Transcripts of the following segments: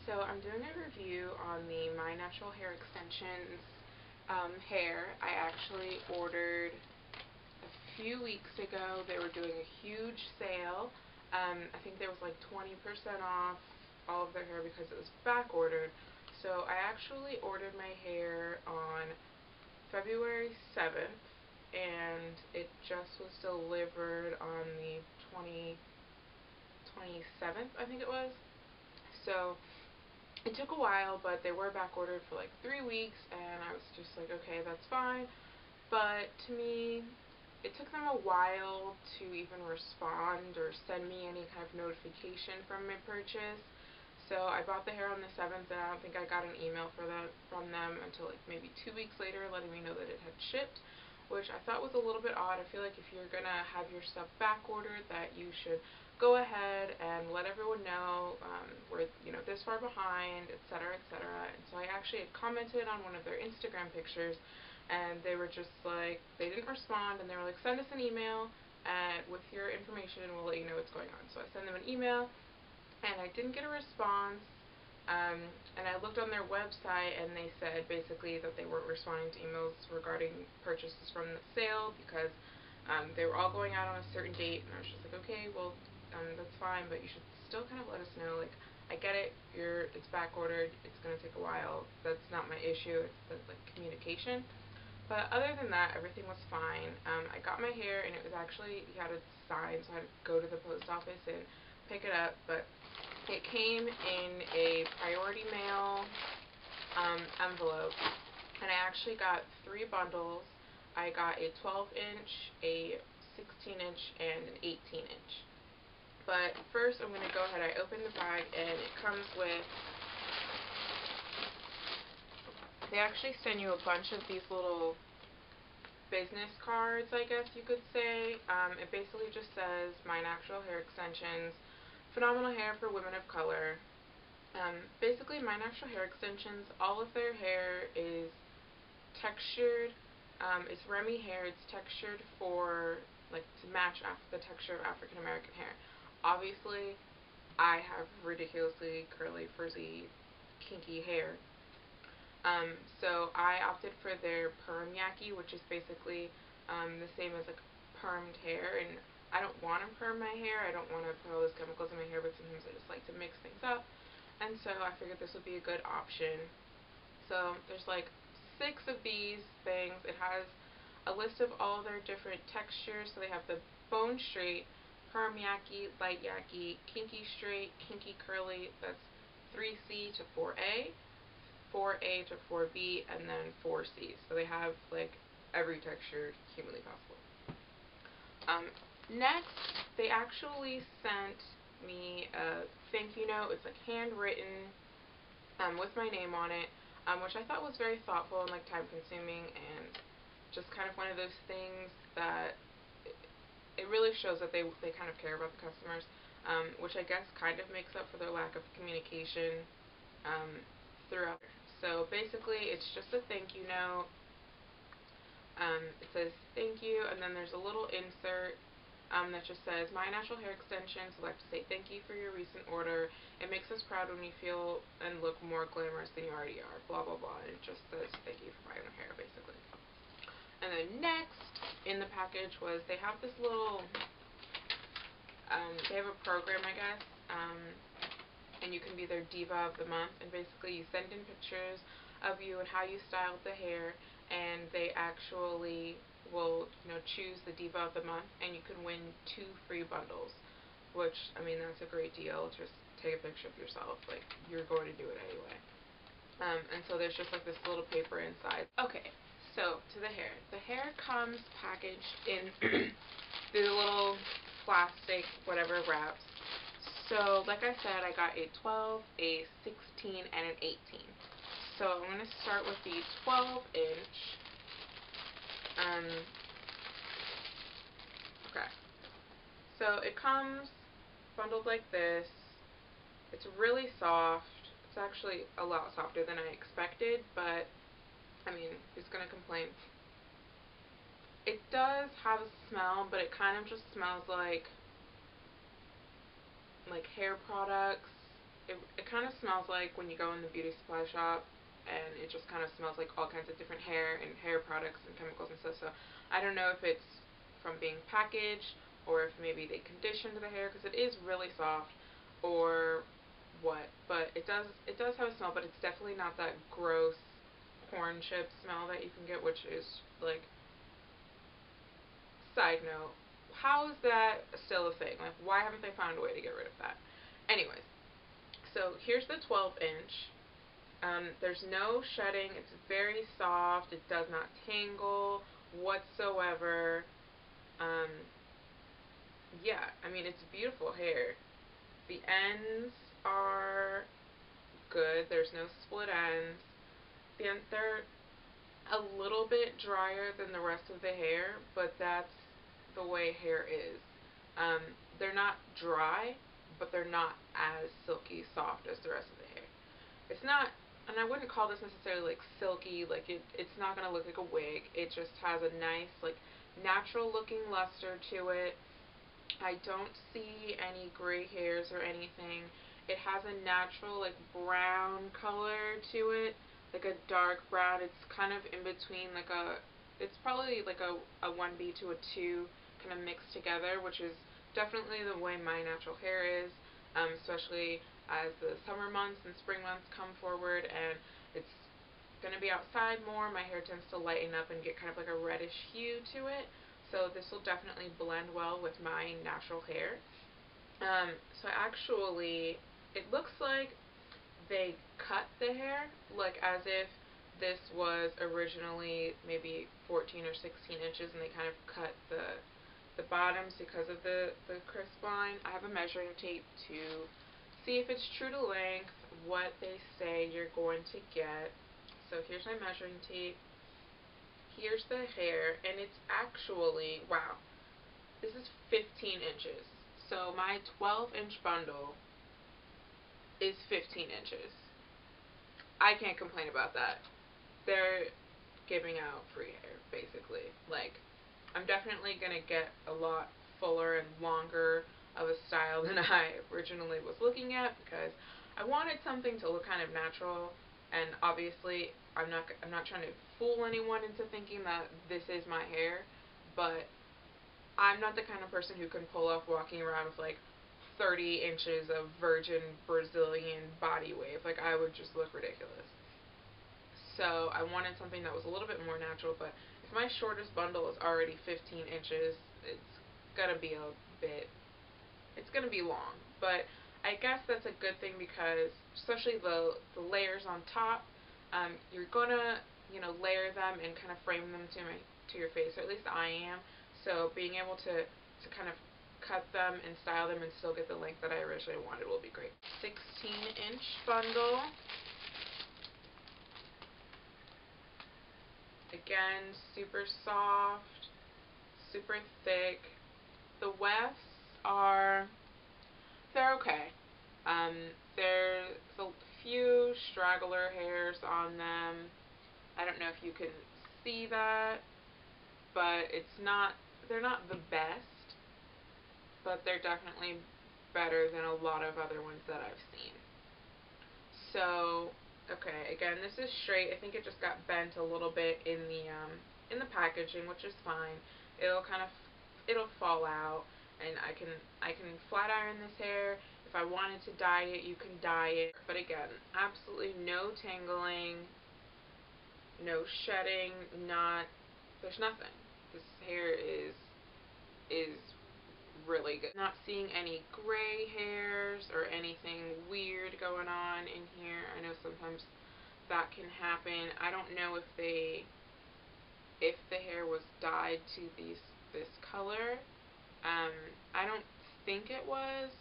So I'm doing a review on the My Natural Hair Extensions hair. I actually ordered a few weeks ago. They were doing a huge sale. I think there was like 20% off all of their hair because it was back ordered. So I actually ordered my hair on February 7th, and it just was delivered on the 27th, I think it was. So it took a while, but they were back ordered for like 3 weeks, and I was just like, okay, that's fine. But to me, it took them a while to even respond or send me any kind of notification from my purchase. So I bought the hair on the 7th, and I don't think I got an email from them until like maybe 2 weeks later, letting me know that it had shipped, which I thought was a little bit odd. I feel like if you're gonna have your stuff back ordered, that you should go ahead and let everyone know we're this far behind, etc., etc. And so I actually had commented on one of their Instagram pictures, and they were just like, they didn't respond, and they were like, send us an email with your information, and we'll let you know what's going on. So I sent them an email, and I didn't get a response. And I looked on their website, and they said basically that they weren't responding to emails regarding purchases from the sale because they were all going out on a certain date. And I was just like, okay, well, that's fine, but you should still kind of let us know. Like, I get it, it's back ordered, it's gonna take a while. That's not my issue. It's the like communication. But other than that, everything was fine. I got my hair, and it was actually, you had to sign, so I had to go to the post office and pick it up. But it came in a priority mail envelope, and I actually got 3 bundles. I got a 12-inch, a 16-inch, and an 18-inch. But first, I'm going to go ahead, I opened the bag, and it comes with, they actually send you a bunch of these little business cards, I guess you could say. It basically just says, My Natural Hair Extensions, phenomenal hair for women of color. Basically, My Natural Hair Extensions, all of their hair is textured. It's Remy hair. It's textured for, like, to match the texture of African American hair. Obviously, I have ridiculously curly, frizzy, kinky hair. So I opted for their Perm Yaki, which is basically the same as like permed hair, and I don't want to perm my hair. I don't want to put all those chemicals in my hair, but sometimes I just like to mix things up, and so I figured this would be a good option. So there's like 6 of these things. It has a list of all their different textures. So they have the bone straight, Perm Yaki, light Yaki, kinky straight, kinky curly, that's 3C to 4A, 4A to 4B, and then 4C. So they have like every texture humanly possible. Next, they actually sent me a thank you note. It's like handwritten with my name on it, which I thought was very thoughtful and like time consuming, and just kind of one of those things that it really shows that they kind of care about the customers, which I guess kind of makes up for their lack of communication throughout. So basically, it's just a thank you note. It says thank you, and then there's a little insert that just says, My Natural Hair Extensions would like to say thank you for your recent order. It makes us proud when we feel and look more glamorous than you already are, blah, blah, blah. And it just says thank you for buying the hair, basically. And then next in the package was, they have this little, they have a program, I guess, and you can be their diva of the month, and basically you send in pictures of you and how you styled the hair, and they actually will, choose the diva of the month, and you can win 2 free bundles, which, I mean, that's a great deal. Just take a picture of yourself, like, you're going to do it anyway. And so there's just like this little paper inside. Okay, so to the hair. The hair comes packaged in these little plastic whatever wraps. So like I said, I got a 12, a 16, and an 18. So I'm going to start with the 12-inch. Okay. So it comes bundled like this. It's really soft. It's actually a lot softer than I expected, but I mean, who's going to complain? It does have a smell, but it kind of just smells like hair products, it kind of smells like when you go in the beauty supply shop, and it just kind of smells like all kinds of different hair and hair products and chemicals and stuff. So I don't know if it's from being packaged, or if maybe they conditioned the hair, because it is really soft, or what. But it does have a smell, but it's definitely not that gross corn chip smell that you can get, which is like, side note, how is that still a thing? Like, why haven't they found a way to get rid of that? Anyways, so here's the 12 inch. There's no shedding. It's very soft. It does not tangle whatsoever. Um, yeah, I mean, it's beautiful hair. The ends are good. There's no split ends. They're a little bit drier than the rest of the hair, but that's the way hair is. Um, they're not dry, but they're not as silky soft as the rest of the hair. It's not, and I wouldn't call this necessarily like silky, like it's not going to look like a wig. It just has a nice, like, natural looking luster to it. I don't see any gray hairs or anything. It has a natural, like, brown color to it, like a dark brown. It's kind of in between, like it's probably like a 1B to a 2 kind of mixed together, which is definitely the way my natural hair is, especially as the summer months and spring months come forward and it's going to be outside more. My hair tends to lighten up and get kind of like a reddish hue to it. So this will definitely blend well with my natural hair. So actually, it looks like they cut the hair, like as if this was originally maybe 14 or 16 inches, and they kind of cut the bottoms because of the crisp line. I have a measuring tape to see if it's true to length, what they say you're going to get. So here's my measuring tape. Here's the hair, and it's actually, wow, this is 15 inches. So my 12-inch bundle is 15 inches. I can't complain about that. They're giving out free hair, basically. Like, I'm definitely going to get a lot fuller and longer of a style than I originally was looking at, because I wanted something to look kind of natural. And obviously, I'm not trying to fool anyone into thinking that this is my hair, but I'm not the kind of person who can pull off walking around with like 30 inches of virgin Brazilian body wave. Like, I would just look ridiculous. So I wanted something that was a little bit more natural, but if my shortest bundle is already 15 inches, it's gonna be a bit, it's gonna be long. But I guess that's a good thing, because especially the layers on top, you're gonna, layer them and kind of frame them to your face, or at least I am. So being able to kind of cut them and style them and still get the length that I originally wanted will be great. 16-inch bundle. Again, super soft, super thick. The wefts they're okay. There's a few straggler hairs on them. I don't know if you can see that, but they're not the best, but they're definitely better than a lot of other ones that I've seen. So, okay, again, this is straight. I think it just got bent a little bit in the packaging, which is fine. It'll fall out, and I can flat iron this hair. If I wanted to dye it, you can dye it. But again, absolutely no tangling, no shedding, there's nothing. This hair is really good. Not seeing any gray hairs or anything weird going on in here. I know sometimes that can happen. I don't know if the hair was dyed to this color. I don't think it was.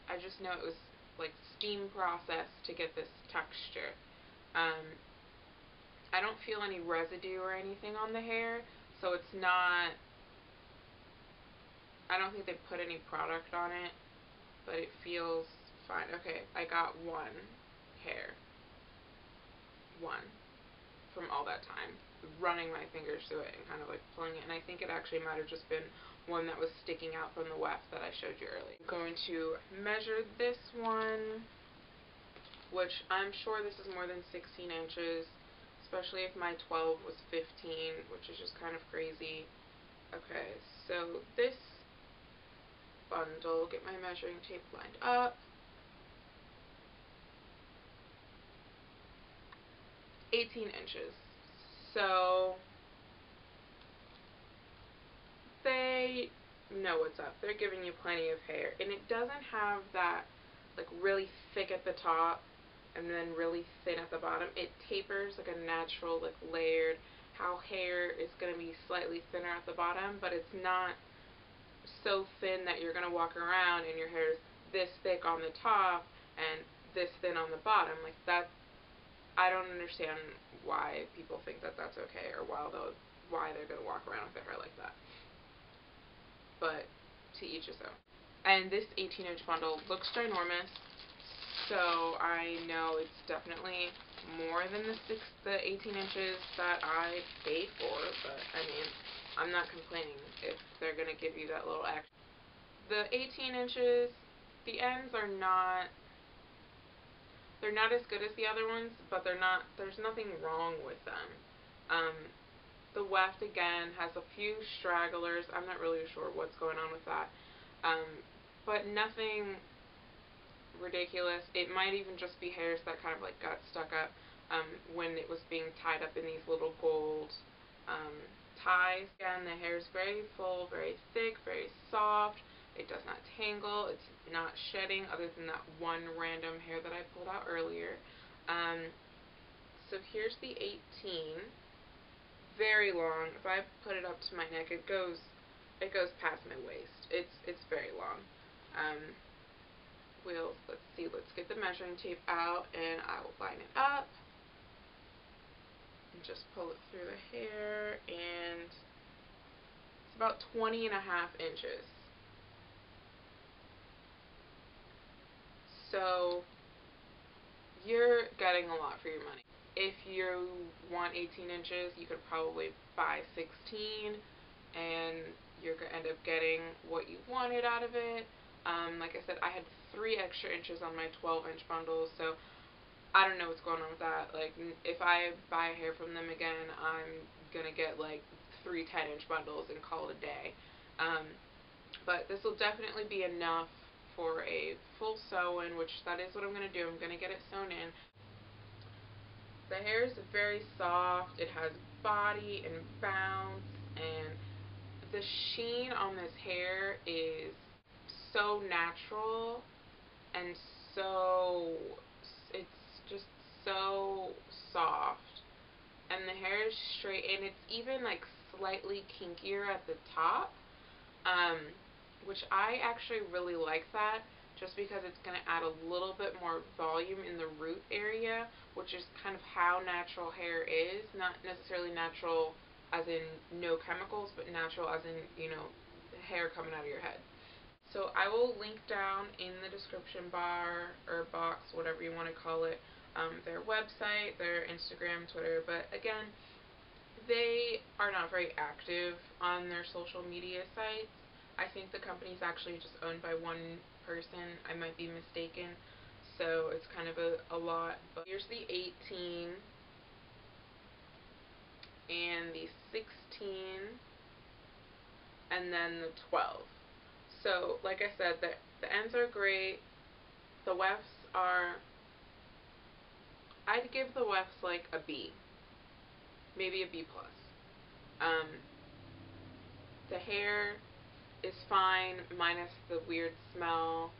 I just know it was like steam process to get this texture. I don't feel any residue or anything on the hair, so it's not, I don't think they put any product on it, but it feels fine. Okay, I got one hair. One. From all that time. Running my fingers through it and kind of like pulling it. And I think it actually might have just been one that was sticking out from the weft that I showed you earlier. I'm going to measure this one. which I'm sure this is more than 16 inches, especially if my 12 was 15, which is just kind of crazy. Okay, so this bundle, get my measuring tape lined up. 18 inches. So they know what's up. They're giving you plenty of hair. And it doesn't have that like really thick at the top and then really thin at the bottom. It tapers like a natural, like layered, how hair is going to be slightly thinner at the bottom, but it's not so thin that you're going to walk around and your hair is this thick on the top and this thin on the bottom. Like that, I don't understand why people think that that's okay, or why they're going to walk around with their hair like that. But to each his own. And this 18-inch bundle looks ginormous, so I know it's definitely more than the 18 inches that I paid for, but I mean, I'm not complaining if they're going to give you that little extra. The 18 inches, the ends are not, they're not as good as the other ones, but there's nothing wrong with them. The weft, again, has a few stragglers. I'm not really sure what's going on with that. But nothing ridiculous. It might even just be hairs that kind of like got stuck up when it was being tied up in these little gold ties. Again, the hair is very full, very thick, very soft. It does not tangle. It's not shedding other than that one random hair that I pulled out earlier. So here's the 18. Very long. If I put it up to my neck, it goes past my waist. It's very long. Let's get the measuring tape out, and I will line it up and just pull it through the hair, and it's about 20 and a half inches. So you're getting a lot for your money. If you want 18 inches, you could probably buy 16, and you're going to end up getting what you wanted out of it. Like I said, I had 3 extra inches on my 12-inch bundle, so I don't know what's going on with that. Like, if I buy hair from them again, I'm going to get like 3 10-inch bundles and call it a day. But this will definitely be enough for a full sew-in, which that is what I'm going to do. I'm going to get it sewn in. The hair is very soft. It has body and bounce, and the sheen on this hair is so natural, and so it's just so soft, and the hair is straight, and it's even like slightly kinkier at the top, which I actually really like that, just because it's going to add a little bit more volume in the root area, which is kind of how natural hair is. Not necessarily natural as in no chemicals, but natural as in, you know, hair coming out of your head. So I will link down in the description bar or box, whatever you want to call it, their website, their Instagram, Twitter. But again, they are not very active on their social media sites. I think the company is actually just owned by one person. I might be mistaken. So it's kind of a lot. But here's the 18 and the 16 and then the 12. So like I said, the ends are great. The wefts are, I'd give the wefts like a B, maybe a B plus. The hair is fine, minus the weird smell.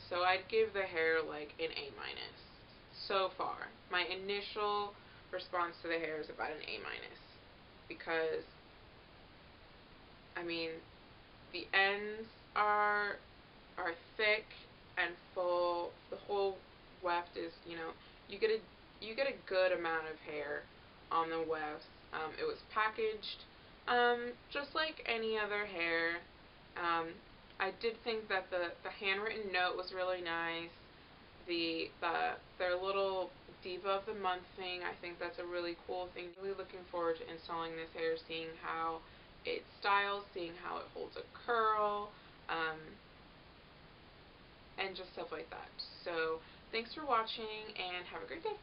So I'd give the hair like an A minus so far. My initial response to the hair is about an A minus, because I mean, the ends are thick and full. The whole weft is, you know, you get a good amount of hair on the wefts. It was packaged just like any other hair. I did think that the handwritten note was really nice. Their little Diva of the Month thing, I think that's a really cool thing. Really looking forward to installing this hair, seeing how it styles, seeing how it holds a curl, and just stuff like that. So Thanks for watching, and have a great day.